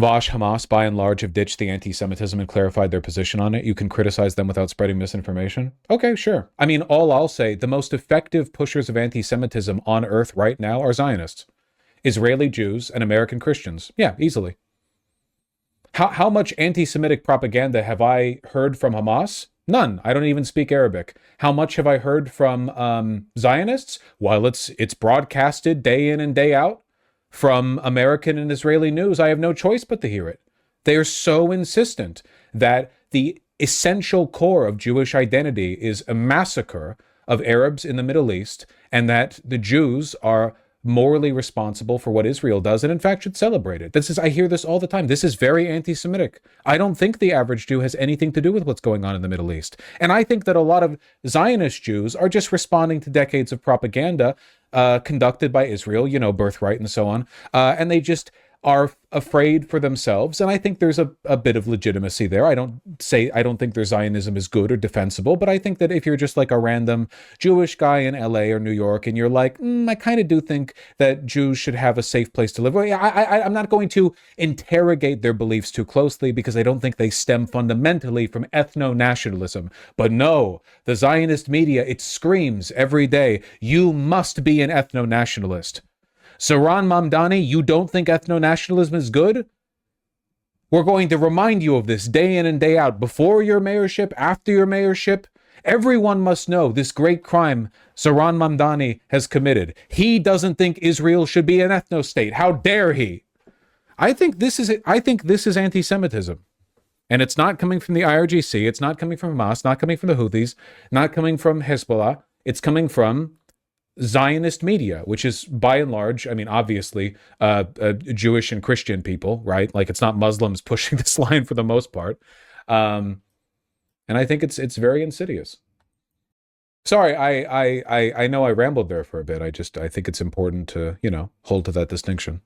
Vosh, Hamas, by and large, have ditched the anti-Semitism and clarified their position on it. You can criticize them without spreading misinformation. Okay, sure. I mean, all I'll say, the most effective pushers of anti-Semitism on earth right now are Zionists. Israeli Jews and American Christians. Yeah, easily. How much anti-Semitic propaganda have I heard from Hamas? None. I don't even speak Arabic. How much have I heard from Zionists? Well, it's broadcasted day in and day out from American and Israeli news. I have no choice but to hear it. They are so insistent that the essential core of Jewish identity is a massacre of Arabs in the Middle East, and that the Jews are morally responsible for what Israel does, and in fact should celebrate it. I hear this all the time. This is very anti-Semitic. I don't think the average Jew has anything to do with what's going on in the Middle East. And I think that a lot of Zionist Jews are just responding to decades of propaganda conducted by Israel, birthright and so on. And they just are afraid for themselves. And I think there's a bit of legitimacy there. I don't think their Zionism is good or defensible, but I think that if you're just like a random Jewish guy in LA or New York and you're like, I kind of do think that Jews should have a safe place to live. Well, I'm not going to interrogate their beliefs too closely because I don't think they stem fundamentally from ethno-nationalism. But no, the Zionist media, it screams every day, you must be an ethno-nationalist. Saran Mamdani, you don't think ethno-nationalism is good? We're going to remind you of this day in and day out, before your mayorship, after your mayorship. Everyone must know this great crime Saran Mamdani has committed. He doesn't think Israel should be an ethno-state. How dare he? I think this is anti-Semitism. And it's not coming from the IRGC, it's not coming from Hamas, not coming from the Houthis, not coming from Hezbollah. It's coming from Zionist media, which is by and large, I mean, obviously, Jewish and Christian people, right? Like, it's not Muslims pushing this line for the most part. And I think it's very insidious. Sorry, I know I rambled there for a bit. I think it's important to, hold to that distinction.